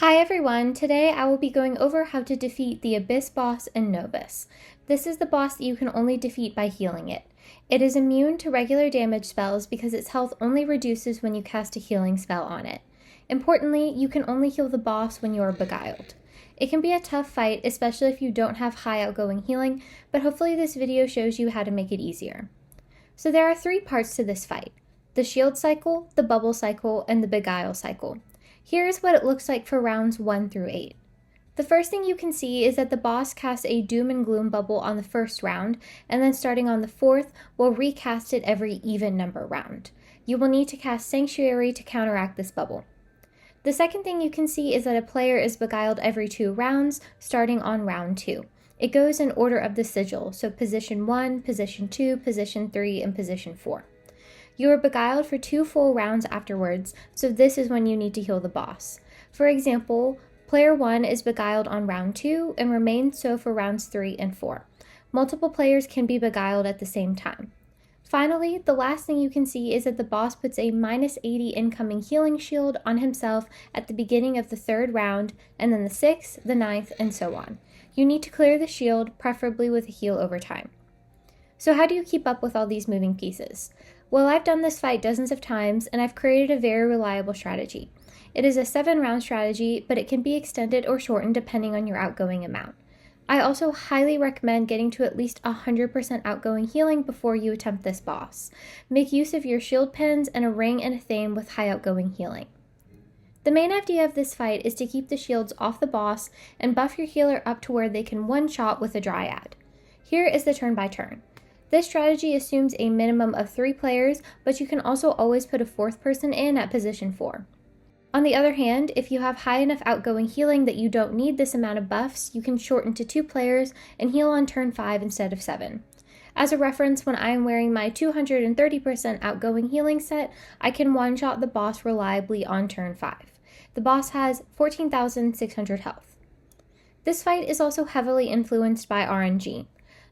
Hi everyone, today I will be going over how to defeat the Abyss boss in Novus. This is the boss that you can only defeat by healing it. It is immune to regular damage spells because its health only reduces when you cast a healing spell on it. Importantly, you can only heal the boss when you are beguiled. It can be a tough fight, especially if you don't have high outgoing healing, but hopefully this video shows you how to make it easier. So there are 3 parts to this fight: the shield cycle, the bubble cycle, and the beguile cycle. Here's what it looks like for rounds 1 through 8. The first thing you can see is that the boss casts a doom and gloom bubble on the first round, and then starting on the 4th, will recast it every even number round. You will need to cast Sanctuary to counteract this bubble. The second thing you can see is that a player is beguiled every 2 rounds, starting on round 2. It goes in order of the sigil, so position 1, position 2, position 3, and position 4. You are beguiled for 2 full rounds afterwards, so this is when you need to heal the boss. For example, player 1 is beguiled on round 2 and remains so for rounds 3 and 4. Multiple players can be beguiled at the same time. Finally, the last thing you can see is that the boss puts a -80 incoming healing shield on himself at the beginning of the 3rd round, and then the 6th, the 9th, and so on. You need to clear the shield, preferably with a heal over time. So how do you keep up with all these moving pieces? Well, I've done this fight dozens of times, and I've created a very reliable strategy. It is a 7-round strategy, but it can be extended or shortened depending on your outgoing amount. I also highly recommend getting to at least 100% outgoing healing before you attempt this boss. Make use of your shield pins and a ring and a theme with high outgoing healing. The main idea of this fight is to keep the shields off the boss and buff your healer up to where they can one-shot with a Dryad. Here is the turn by turn. This strategy assumes a minimum of 3 players, but you can also always put a 4th person in at position 4. On the other hand, if you have high enough outgoing healing that you don't need this amount of buffs, you can shorten to 2 players and heal on turn 5 instead of 7. As a reference, when I am wearing my 230% outgoing healing set, I can one-shot the boss reliably on turn 5. The boss has 14,600 health. This fight is also heavily influenced by RNG.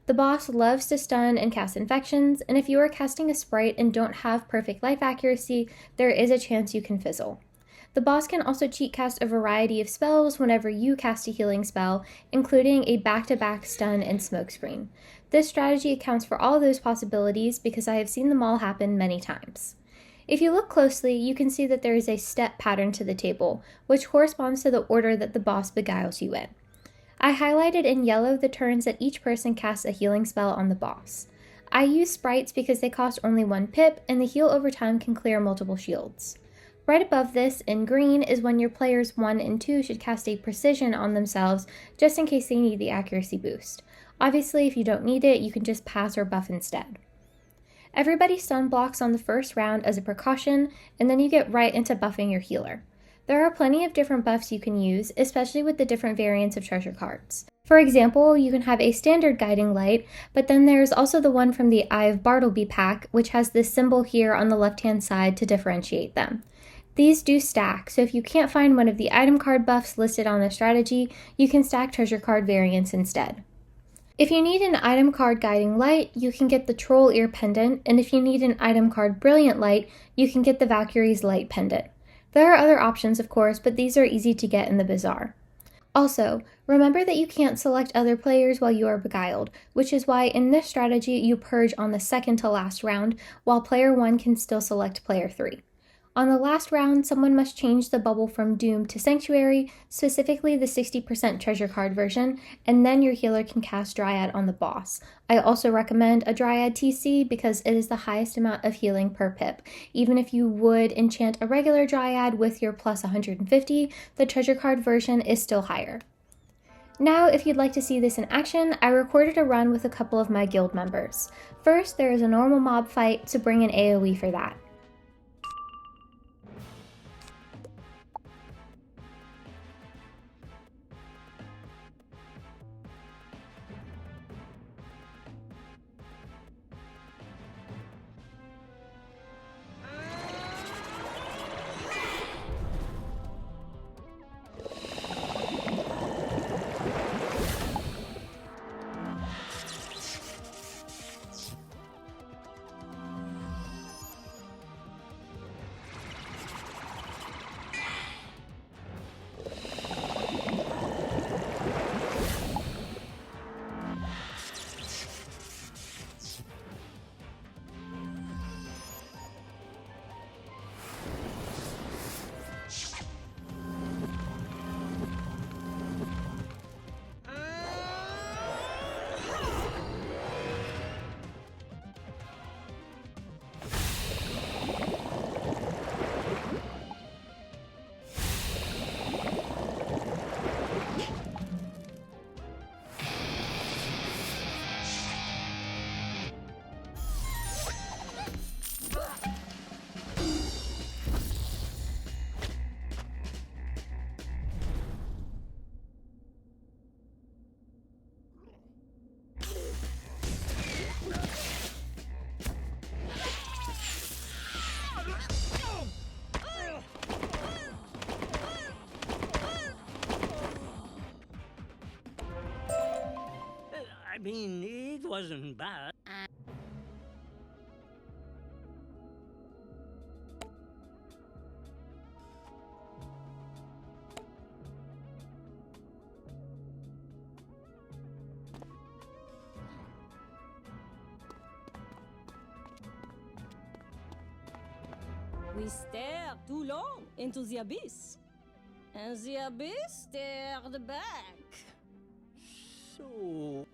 The boss loves to stun and cast infections, and if you are casting a sprite and don't have perfect life accuracy, there is a chance you can fizzle. The boss can also cheat cast a variety of spells whenever you cast a healing spell, including a back-to-back stun and smokescreen. This strategy accounts for all of those possibilities because I have seen them all happen many times. If you look closely, you can see that there is a step pattern to the table, which corresponds to the order that the boss beguiles you in. I highlighted in yellow the turns that each person casts a healing spell on the boss. I use sprites because they cost only 1 pip, and the heal over time can clear multiple shields. Right above this, in green, is when your players 1 and 2 should cast a precision on themselves, just in case they need the accuracy boost. Obviously, if you don't need it, you can just pass or buff instead. Everybody stun blocks on the first round as a precaution, and then you get right into buffing your healer. There are plenty of different buffs you can use, especially with the different variants of treasure cards. For example, you can have a standard guiding light, but then there's also the one from the Eye of Bartleby pack, which has this symbol here on the left-hand side to differentiate them. These do stack, so if you can't find one of the item card buffs listed on the strategy, you can stack treasure card variants instead. If you need an item card guiding light, you can get the Troll Ear pendant, and if you need an item card brilliant light, you can get the Valkyrie's light pendant. There are other options, of course, but these are easy to get in the bazaar. Also, remember that you can't select other players while you are beguiled, which is why in this strategy you purge on the second to last round, while player 1 can still select player 3. On the last round, someone must change the bubble from Doom to Sanctuary, specifically the 60% treasure card version, and then your healer can cast Dryad on the boss. I also recommend a Dryad TC because it is the highest amount of healing per pip. Even if you would enchant a regular Dryad with your plus 150, the treasure card version is still higher. Now, if you'd like to see this in action, I recorded a run with a couple of my guild members. First, there is a normal mob fight, so bring an AoE for that. mean, it wasn't bad. We stare too long into the abyss, and the abyss stared back. So...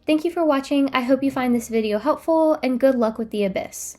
Thank you for watching. I hope you find this video helpful, and good luck with the Abyss.